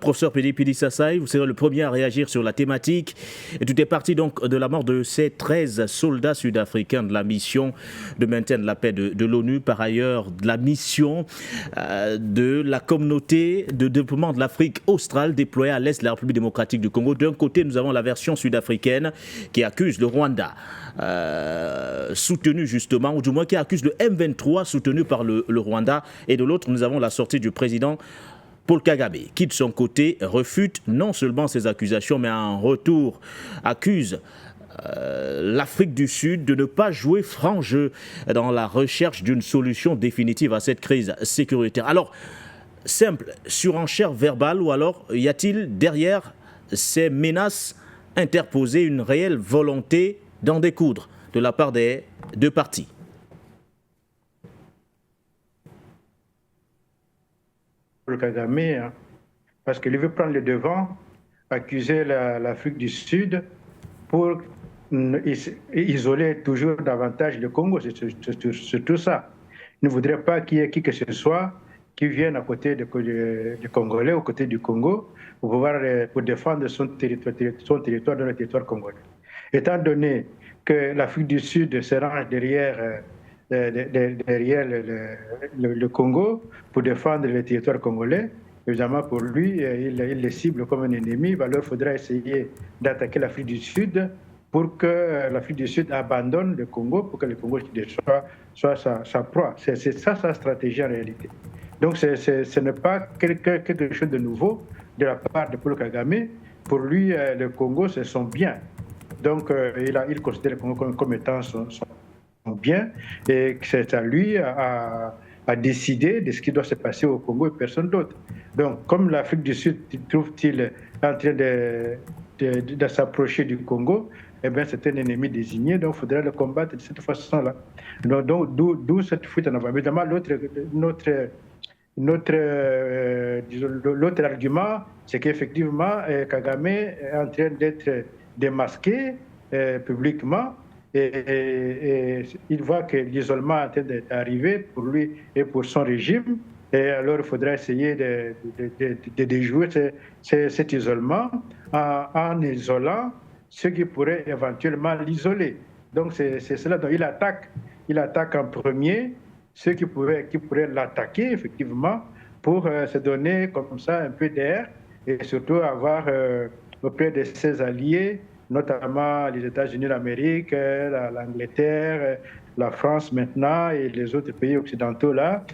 Professeur Pili Sassay, vous serez le premier à réagir sur la thématique. Et tout est parti donc de la mort de ces 13 soldats sud-africains de la mission de maintien de la paix de l'ONU. Par ailleurs, de la mission de la communauté de développement de l'Afrique australe déployée à l'est de la République démocratique du Congo. D'un côté, nous avons la version sud-africaine qui accuse le Rwanda, soutenu justement, ou du moins qui accuse le M23 soutenu par le Rwanda. Et de l'autre, nous avons la sortie du président Paul Kagame, qui de son côté refute non seulement ces accusations, mais en retour accuse l'Afrique du Sud de ne pas jouer franc jeu dans la recherche d'une solution définitive à cette crise sécuritaire. Alors, simple, surenchère verbale, ou alors y a-t-il derrière ces menaces interposées une réelle volonté d'en découdre de la part des deux parties? Kagame, hein, parce qu'il veut prendre le devant, accuser l'Afrique du Sud pour isoler toujours davantage le Congo. C'est tout ça. Il ne voudrait pas qu'il y ait qui que ce soit qui vienne à côté des Congolais, aux côtés du Congo, pour défendre son territoire dans le territoire congolais. Étant donné que l'Afrique du Sud se range derrière le Congo pour défendre le territoire congolais, évidemment pour lui, il les cible comme un ennemi. Alors il faudra essayer d'attaquer l'Afrique du Sud pour que l'Afrique du Sud abandonne le Congo, pour que le Congo soit sa proie. C'est ça sa stratégie en réalité. Donc ce n'est pas quelque chose de nouveau de la part de Paul Kagame. Pour lui, le Congo, c'est son bien. Donc il considère le Congo comme étant son bien, et c'est à lui à décider de ce qui doit se passer au Congo et personne d'autre. Donc, comme l'Afrique du Sud trouve-t-il en train de s'approcher du Congo, eh bien, c'est un ennemi désigné, donc il faudrait le combattre de cette façon-là. Donc, d'où cette fuite en avant. Évidemment, l'autre argument, c'est qu'effectivement, Kagame est en train d'être démasqué publiquement. Et il voit que l'isolement est en train d'arriver pour lui et pour son régime. Et alors, il faudra essayer de déjouer cet isolement en isolant ceux qui pourraient éventuellement l'isoler. Donc, c'est cela dont il attaque en premier ceux qui pourraient l'attaquer, effectivement, pour se donner comme ça un peu d'air et surtout avoir auprès de ses alliés, notamment les États-Unis d'Amérique, l'Angleterre, la France maintenant et les autres pays occidentaux là,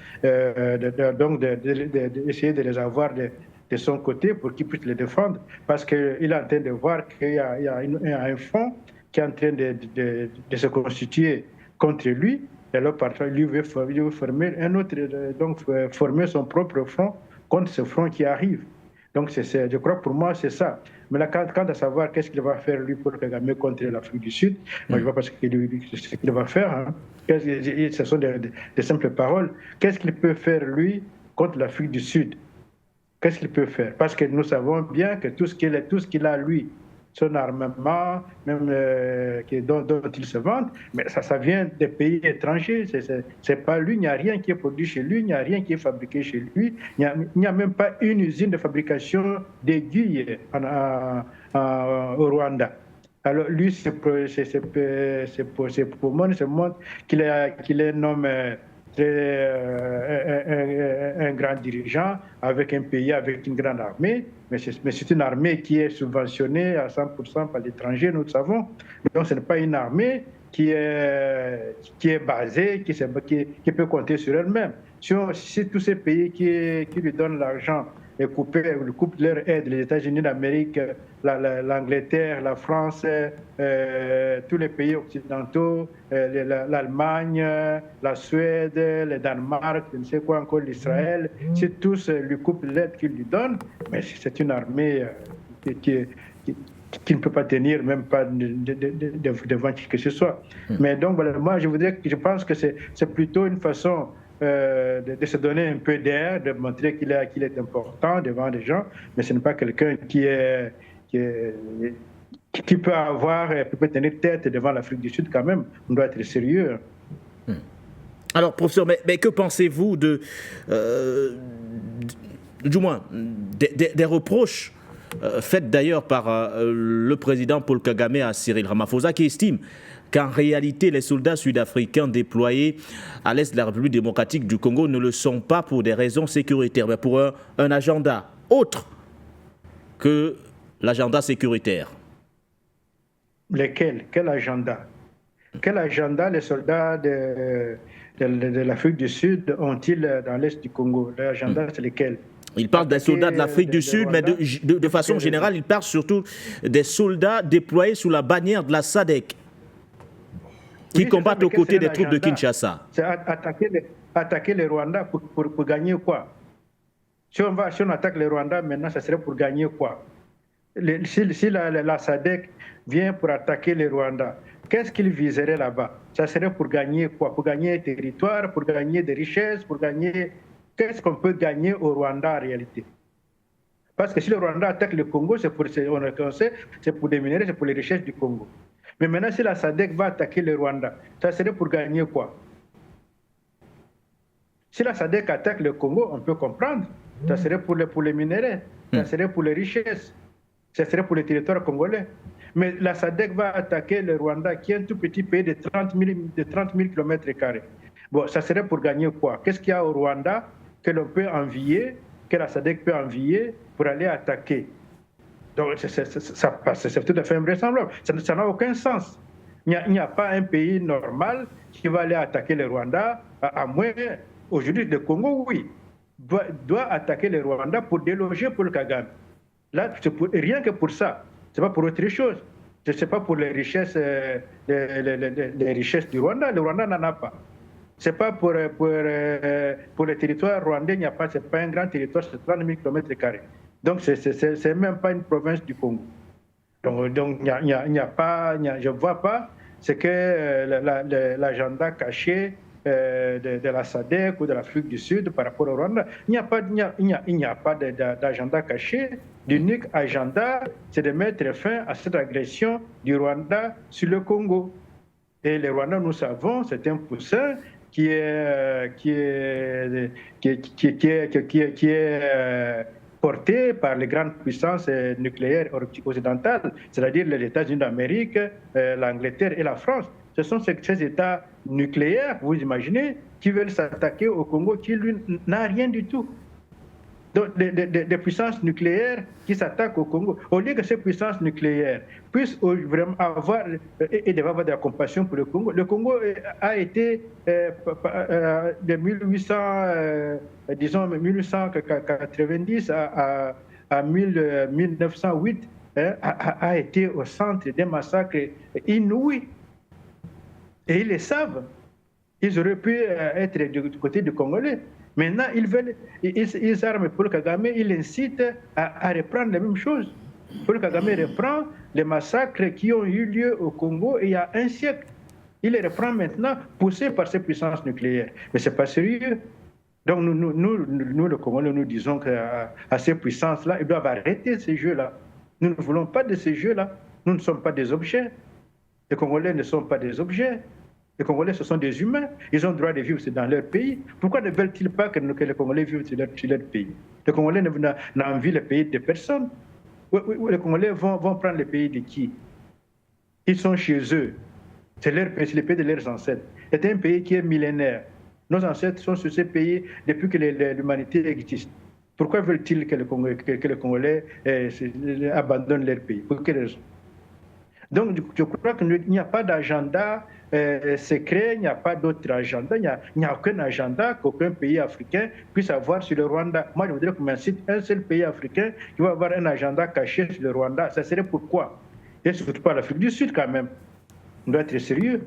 donc d'essayer de les avoir de son côté pour qu'ils puissent les défendre, parce qu'il est en train de voir qu'il y a un front qui est en train de se constituer contre lui, et alors parfois lui veut former un autre, donc former son propre front contre ce front qui arrive. Donc, je crois pour moi, c'est ça. Mais là, quant à savoir qu'est-ce qu'il va faire, lui, pour Kagame contre l'Afrique du Sud, moi, je vois pas ce qu'il va faire. Hein. Ce sont des simples paroles. Qu'est-ce qu'il peut faire, lui, contre l'Afrique du Sud? Qu'est-ce qu'il peut faire? Parce que nous savons bien que tout ce qu'il a, lui, son armement, même dont il se vante, mais ça vient des pays étrangers. C'est pas lui, il n'y a rien qui est produit chez lui, il n'y a rien qui est fabriqué chez lui, il n'y a même pas une usine de fabrication d'aiguilles au Rwanda. Alors lui, c'est pour moi, ça montre qu'il est un homme un grand dirigeant avec un pays, avec une grande armée, mais c'est une armée qui est subventionnée à 100% par l'étranger, nous le savons. Donc ce n'est pas une armée qui est basée, qui peut compter sur elle-même. Si tous ces pays qui lui donnent l'argent et coupent leur aide, les États-Unis d'Amérique, l'Angleterre, la France, tous les pays occidentaux, l'Allemagne, la Suède, le Danemark, je ne sais quoi encore, l'Israël, si tous lui coupent l'aide qu'ils lui donnent, mais c'est une armée qui ne peut pas tenir, même pas devant qui que ce soit. Mais donc, voilà, moi, je pense que c'est plutôt une façon de se donner un peu d'air, de montrer qu'il est important devant les gens, mais ce n'est pas quelqu'un qui peut tenir tête devant l'Afrique du Sud quand même. On doit être sérieux. Alors, professeur, mais que pensez-vous de du moins, des reproches faits d'ailleurs par le président Paul Kagame à Cyril Ramaphosa, qui estime qu'en réalité, les soldats sud-africains déployés à l'est de la République démocratique du Congo ne le sont pas pour des raisons sécuritaires, mais pour un agenda autre que l'agenda sécuritaire. Lesquels? Quel agenda? Quel agenda les soldats de l'Afrique du Sud ont-ils dans l'est du Congo? L'agenda, c'est lesquels? Il parle des soldats de l'Afrique du Sud, mais de façon générale, il parle surtout des soldats déployés sous la bannière de la SADC, qui combattent aux côtés des troupes de Kinshasa. C'est attaquer les Rwandais pour gagner quoi? Si on attaque les Rwandais maintenant, ça serait pour gagner quoi? Si la SADC vient pour attaquer les Rwandais, qu'est-ce qu'ils viseraient là-bas? Ça serait pour gagner quoi? Pour gagner des territoires, pour gagner des richesses, pour gagner... Qu'est-ce qu'on peut gagner au Rwanda en réalité? Parce que si le Rwanda attaque le Congo, c'est pour des minéraux, c'est pour les richesses du Congo. Mais maintenant, si la SADC va attaquer le Rwanda, ça serait pour gagner quoi? Si la SADC attaque le Congo, on peut comprendre. Ça serait pour les minéraux, ça serait pour les richesses, ça serait pour les territoires congolais. Mais la SADC va attaquer le Rwanda, qui est un tout petit pays de 30 000 km². Bon, ça serait pour gagner quoi? Qu'est-ce qu'il y a au Rwanda que l'on peut envier, que la SADC peut envier pour aller attaquer? Donc, c'est tout à fait invraisemblable. Ça n'a aucun sens. Il n'y a pas un pays normal qui va aller attaquer le Rwanda, à moins, aujourd'hui, le Congo, oui, doit attaquer le Rwanda pour déloger Paul Kagame. Là, rien que pour ça. Ce n'est pas pour autre chose. Ce n'est pas pour les richesses, les richesses du Rwanda. Le Rwanda n'en a pas. Ce n'est pas pour les territoires rwandais, il n'y a pas, ce n'est pas un grand territoire, c'est 30 000 km². Donc, ce n'est même pas une province du Congo. Donc il n'y a pas, je ne vois pas ce que l'agenda caché de la SADC ou de l'Afrique du Sud par rapport au Rwanda. Il n'y a pas d'agenda caché. L'unique agenda, c'est de mettre fin à cette agression du Rwanda sur le Congo. Et le Rwanda, nous savons, c'est un poussin qui est porté par les grandes puissances nucléaires occidentales, c'est-à-dire les États-Unis d'Amérique, l'Angleterre et la France. Ce sont ces États nucléaires, vous imaginez, qui veulent s'attaquer au Congo, qui lui n'a rien du tout. Donc, des puissances nucléaires qui s'attaquent au Congo. Au lieu que ces puissances nucléaires puissent vraiment avoir et devaient avoir de la compassion pour le Congo a été de 1890 à 1908 a été au centre des massacres inouïs. Et ils le savent. Ils auraient pu être du côté du Congolais. Maintenant, ils arment Paul Kagame, ils incitent à reprendre les mêmes choses. Paul Kagame reprend les massacres qui ont eu lieu au Congo il y a un siècle. Il les reprend maintenant, poussé par ces puissances nucléaires. Mais ce n'est pas sérieux. Donc nous, le Congolais, nous disons qu'à ces puissances-là, ils doivent arrêter ces jeux-là. Nous ne voulons pas de ces jeux-là. Nous ne sommes pas des objets. Les Congolais ne sont pas des objets. Les Congolais, ce sont des humains. Ils ont le droit de vivre dans leur pays. Pourquoi ne veulent-ils pas que les Congolais vivent sur leur pays? Les Congolais n'envient le pays de personne. Les Congolais vont prendre le pays de qui? Ils sont chez eux. C'est le pays de leurs ancêtres. C'est un pays qui est millénaire. Nos ancêtres sont sur ce pays depuis que l'humanité existe. Pourquoi veulent-ils que les Congolais abandonnent leur pays? Pour quelle raison? Donc, je crois qu'il n'y a pas d'agenda secret, il n'y a pas d'autre agenda, il n'y a aucun agenda qu'aucun pays africain puisse avoir sur le Rwanda. Moi, je voudrais qu'on m'incite un seul pays africain qui va avoir un agenda caché sur le Rwanda. Ça serait pourquoi? Et surtout pas l'Afrique du Sud, quand même. On doit être sérieux.